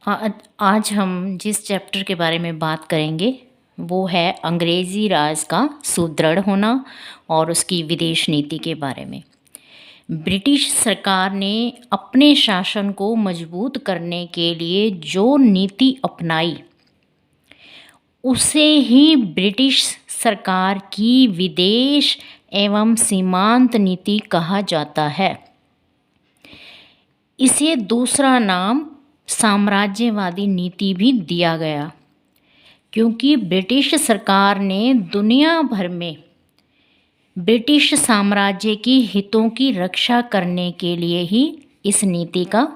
आज हम जिस चैप्टर के बारे में बात करेंगे वो है अंग्रेज़ी राज का सुदृढ़ होना और उसकी विदेश नीति के बारे में। ब्रिटिश सरकार ने अपने शासन को मजबूत करने के लिए जो नीति अपनाई उसे ही ब्रिटिश सरकार की विदेश एवं सीमांत नीति कहा जाता है। इसे दूसरा नाम साम्राज्यवादी नीति भी दिया गया, क्योंकि ब्रिटिश सरकार ने दुनिया भर में ब्रिटिश साम्राज्य की हितों की रक्षा करने के लिए ही इस नीति का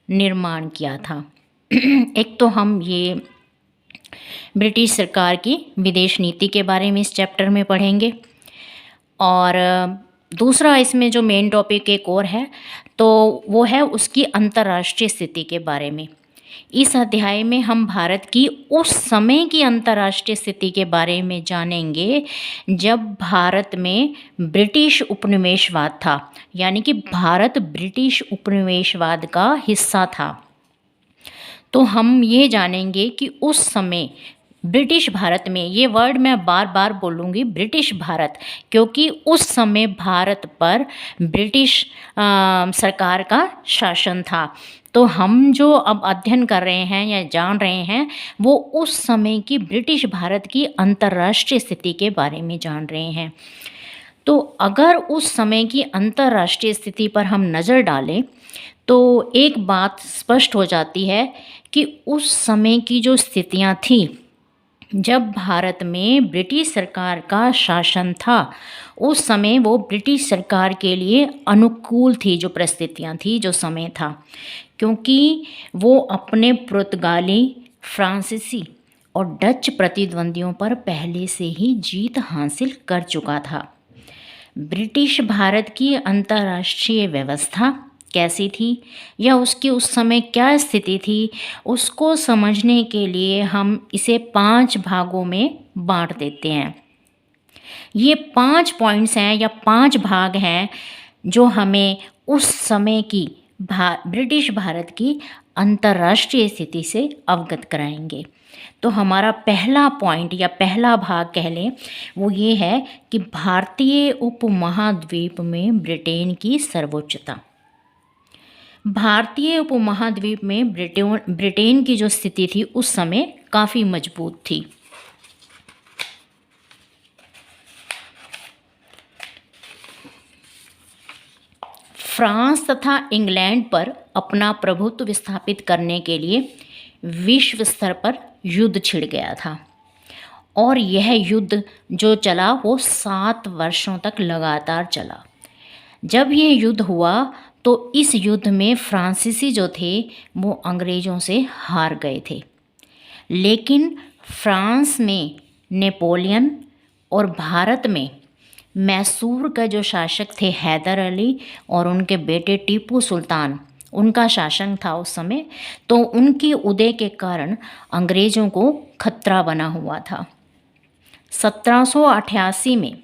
निर्माण किया था। एक तो हम ये ब्रिटिश सरकार की विदेश नीति के बारे में इस चैप्टर में पढ़ेंगे, और दूसरा इसमें जो मेन टॉपिक एक और है तो वो है उसकी अंतर्राष्ट्रीय स्थिति के बारे में। इस अध्याय में हम भारत की उस समय की अंतर्राष्ट्रीय स्थिति के बारे में जानेंगे जब भारत में ब्रिटिश उपनिवेशवाद था, यानी कि भारत ब्रिटिश उपनिवेशवाद का हिस्सा था। तो हम ये जानेंगे कि उस समय ब्रिटिश भारत में, ये वर्ड मैं बार बार बोलूँगी ब्रिटिश भारत, क्योंकि उस समय भारत पर ब्रिटिश सरकार का शासन था। तो हम जो अब अध्ययन कर रहे हैं या जान रहे हैं वो उस समय की ब्रिटिश भारत की अंतर्राष्ट्रीय स्थिति के बारे में जान रहे हैं। तो अगर उस समय की अंतर्राष्ट्रीय स्थिति पर हम नज़र डालें तो एक बात स्पष्ट हो जाती है कि उस समय की जो स्थितियां थीं जब भारत में ब्रिटिश सरकार का शासन था, उस समय वो ब्रिटिश सरकार के लिए अनुकूल थी। जो परिस्थितियां थी, जो समय था, क्योंकि वो अपने पुर्तगाली, फ्रांसीसी और डच प्रतिद्वंदियों पर पहले से ही जीत हासिल कर चुका था। ब्रिटिश भारत की अंतर्राष्ट्रीय व्यवस्था कैसी थी या उसकी उस समय क्या स्थिति थी, उसको समझने के लिए हम इसे 5 भागों में बांट देते हैं। ये 5 पॉइंट्स हैं या 5 भाग हैं जो हमें उस समय की ब्रिटिश भारत की अंतर्राष्ट्रीय स्थिति से अवगत कराएंगे। तो हमारा पहला पॉइंट या पहला भाग कह लें वो ये है कि भारतीय उपमहाद्वीप में ब्रिटेन की सर्वोच्चता। भारतीय उपमहाद्वीप में ब्रिटेन की जो स्थिति थी उस समय काफ़ी मजबूत थी। फ्रांस तथा इंग्लैंड पर अपना प्रभुत्व स्थापित करने के लिए विश्व स्तर पर युद्ध छिड़ गया था, और यह युद्ध जो चला वो 7 वर्षों तक लगातार चला। जब ये युद्ध हुआ तो इस युद्ध में फ्रांसीसी जो थे वो अंग्रेज़ों से हार गए थे, लेकिन फ्रांस में नेपोलियन और भारत में मैसूर का जो शासक थे हैदर अली और उनके बेटे टीपू सुल्तान, उनका शासन था उस समय। तो उनके उदय के कारण अंग्रेज़ों को खतरा बना हुआ था। 1788 में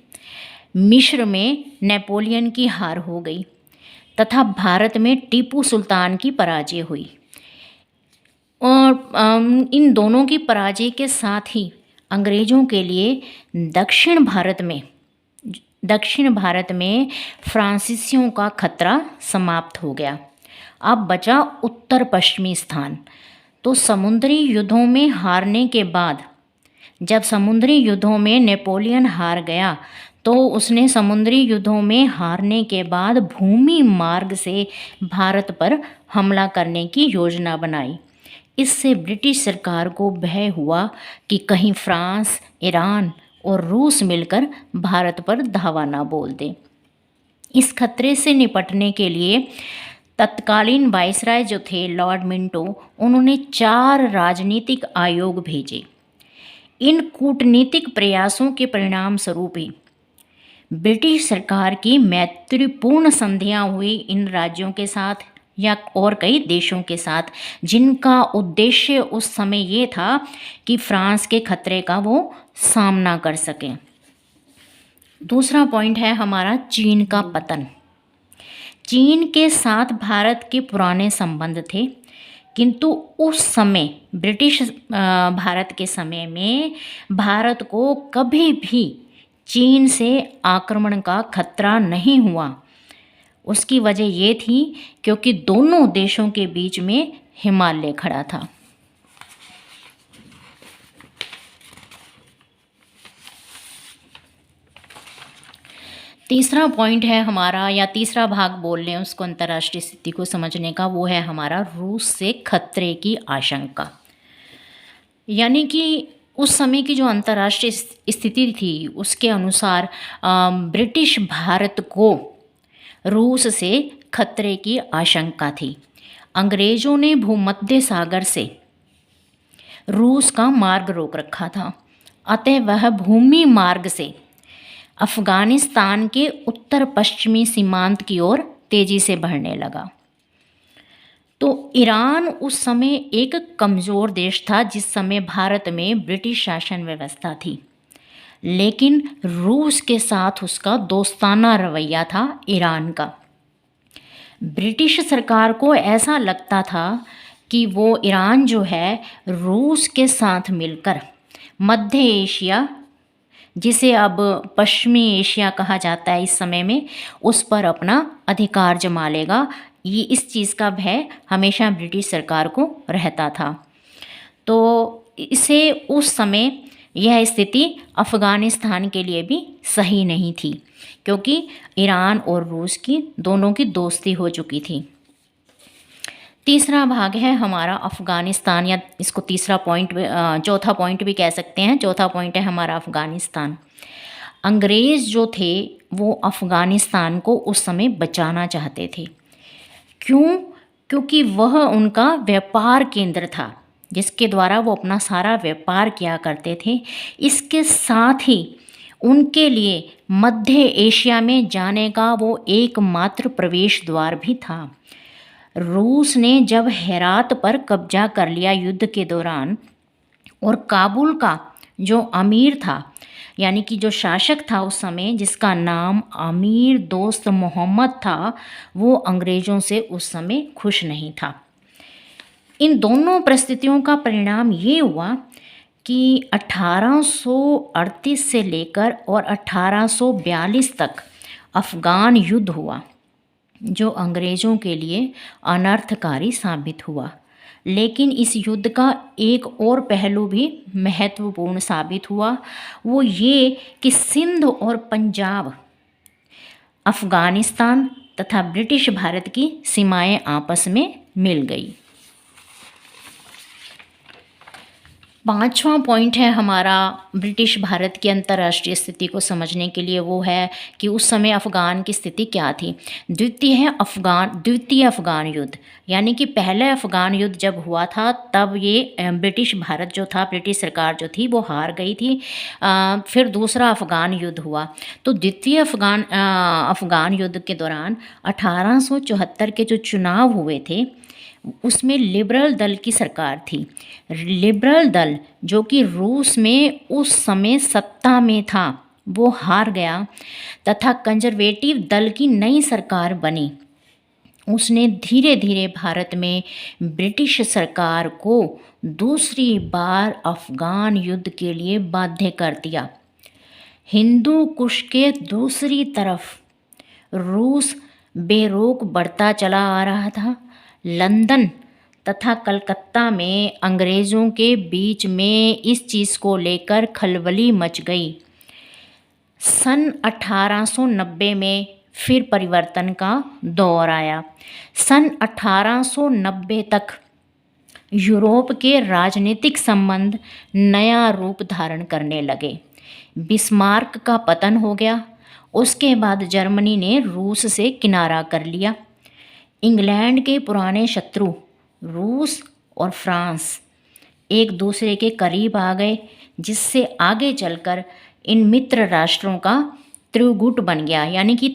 मिस्र में नेपोलियन की हार हो गई तथा भारत में टीपू सुल्तान की पराजय हुई, और इन दोनों की पराजय के साथ ही अंग्रेज़ों के लिए दक्षिण भारत में फ्रांसीसियों का खतरा समाप्त हो गया। अब बचा उत्तर पश्चिमी स्थान। तो समुद्री युद्धों में हारने के बाद, जब समुद्री युद्धों में नेपोलियन हार गया तो उसने समुद्री युद्धों में हारने के बाद भूमि मार्ग से भारत पर हमला करने की योजना बनाई। इससे ब्रिटिश सरकार को भय हुआ कि कहीं फ्रांस, ईरान और रूस मिलकर भारत पर धावा ना बोल दें। इस खतरे से निपटने के लिए तत्कालीन वायसराय जो थे लॉर्ड मिंटो, उन्होंने 4 राजनीतिक आयोग भेजे। इन कूटनीतिक प्रयासों के परिणाम स्वरूप ही ब्रिटिश सरकार की मैत्रीपूर्ण संधियां हुई इन राज्यों के साथ या और कई देशों के साथ, जिनका उद्देश्य उस समय ये था कि फ्रांस के खतरे का वो सामना कर सकें। दूसरा पॉइंट है हमारा चीन का पतन। चीन के साथ भारत के पुराने संबंध थे, किंतु उस समय ब्रिटिश भारत के समय में भारत को कभी भी चीन से आक्रमण का खतरा नहीं हुआ। उसकी वजह ये थी क्योंकि दोनों देशों के बीच में हिमालय खड़ा था। तीसरा पॉइंट है हमारा, या तीसरा भाग बोल लें उसको अंतर्राष्ट्रीय स्थिति को समझने का, वो है हमारा रूस से खतरे की आशंका। यानी कि उस समय की जो अंतर्राष्ट्रीय स्थिति थी उसके अनुसार ब्रिटिश भारत को रूस से खतरे की आशंका थी। अंग्रेज़ों ने भूमध्य सागर से रूस का मार्ग रोक रखा था, अतः वह भूमि मार्ग से अफ़गानिस्तान के उत्तर पश्चिमी सीमांत की ओर तेज़ी से बढ़ने लगा। तो ईरान उस समय एक कमज़ोर देश था जिस समय भारत में ब्रिटिश शासन व्यवस्था थी, लेकिन रूस के साथ उसका दोस्ताना रवैया था ईरान का। ब्रिटिश सरकार को ऐसा लगता था कि वो ईरान जो है रूस के साथ मिलकर मध्य एशिया, जिसे अब पश्चिमी एशिया कहा जाता है इस समय में, उस पर अपना अधिकार जमा लेगा। ये इस चीज़ का भय हमेशा ब्रिटिश सरकार को रहता था। तो इसे उस समय यह स्थिति अफ़गानिस्तान के लिए भी सही नहीं थी, क्योंकि ईरान और रूस की दोनों की दोस्ती हो चुकी थी। तीसरा भाग है हमारा अफ़गानिस्तान, या इसको तीसरा पॉइंट, चौथा पॉइंट भी कह सकते हैं। चौथा पॉइंट है हमारा अफ़गानिस्तान। अंग्रेज़ जो थे वो अफ़गानिस्तान को उस समय बचाना चाहते थे। क्यों? क्योंकि वह उनका व्यापार केंद्र था जिसके द्वारा वो अपना सारा व्यापार किया करते थे। इसके साथ ही उनके लिए मध्य एशिया में जाने का वो एकमात्र प्रवेश द्वार भी था। रूस ने जब हेरात पर कब्जा कर लिया युद्ध के दौरान, और काबुल का जो अमीर था, यानी कि जो शासक था उस समय, जिसका नाम अमीर दोस्त मोहम्मद था, वो अंग्रेज़ों से उस समय खुश नहीं था। इन दोनों परिस्थितियों का परिणाम ये हुआ कि 1838 से लेकर और 1842 तक अफ़गान युद्ध हुआ, जो अंग्रेज़ों के लिए अनर्थकारी साबित हुआ। लेकिन इस युद्ध का एक और पहलू भी महत्वपूर्ण साबित हुआ, वो ये कि सिंध और पंजाब, अफ़गानिस्तान तथा ब्रिटिश भारत की सीमाएं आपस में मिल गई। पांचवा पॉइंट है हमारा ब्रिटिश भारत की अंतर्राष्ट्रीय स्थिति को समझने के लिए, वो है कि उस समय अफ़गान की स्थिति क्या थी। द्वितीय अफ़गान युद्ध, यानी कि पहले अफ़गान युद्ध जब हुआ था तब ये ब्रिटिश भारत जो था, ब्रिटिश सरकार जो थी वो हार गई थी। फिर दूसरा अफ़गान युद्ध हुआ। तो द्वितीय अफ़गान युद्ध के दौरान 1874 के जो चुनाव हुए थे उसमें लिबरल दल की सरकार थी। लिबरल दल जो कि रूस में उस समय सत्ता में था वो हार गया, तथा कंजर्वेटिव दल की नई सरकार बनी। उसने धीरे धीरे भारत में ब्रिटिश सरकार को दूसरी बार अफ़गान युद्ध के लिए बाध्य कर दिया। हिंदू कुश के दूसरी तरफ रूस बेरोक बढ़ता चला आ रहा था। लंदन तथा कलकत्ता में अंग्रेज़ों के बीच में इस चीज़ को लेकर खलबली मच गई। सन 1890 में फिर परिवर्तन का दौर आया। सन 1890 तक यूरोप के राजनीतिक संबंध नया रूप धारण करने लगे। बिस्मार्क का पतन हो गया। उसके बाद जर्मनी ने रूस से किनारा कर लिया। इंग्लैंड के पुराने शत्रु रूस और फ्रांस एक दूसरे के करीब आ गए, जिससे आगे चलकर इन मित्र राष्ट्रों का त्रिगुट बन गया, यानी कि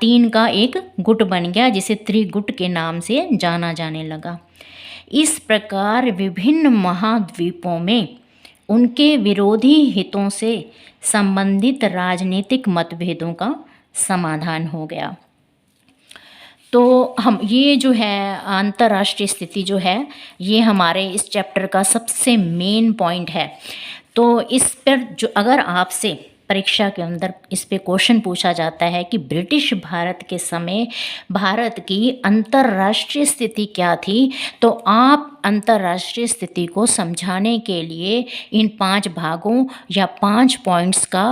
3 का एक गुट बन गया, जिसे त्रिगुट के नाम से जाना जाने लगा। इस प्रकार विभिन्न महाद्वीपों में उनके विरोधी हितों से संबंधित राजनीतिक मतभेदों का समाधान हो गया। तो हम ये जो है अंतर्राष्ट्रीय स्थिति जो है ये हमारे इस चैप्टर का सबसे मेन पॉइंट है। तो इस पर जो अगर आपसे परीक्षा के अंदर इस पे क्वेश्चन पूछा जाता है कि ब्रिटिश भारत के समय भारत की अंतर्राष्ट्रीय स्थिति क्या थी, तो आप अंतर्राष्ट्रीय स्थिति को समझाने के लिए इन 5 भागों या 5 पॉइंट्स का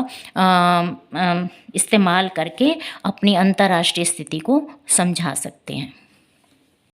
इस्तेमाल करके अपनी अंतर्राष्ट्रीय स्थिति को समझा सकते हैं।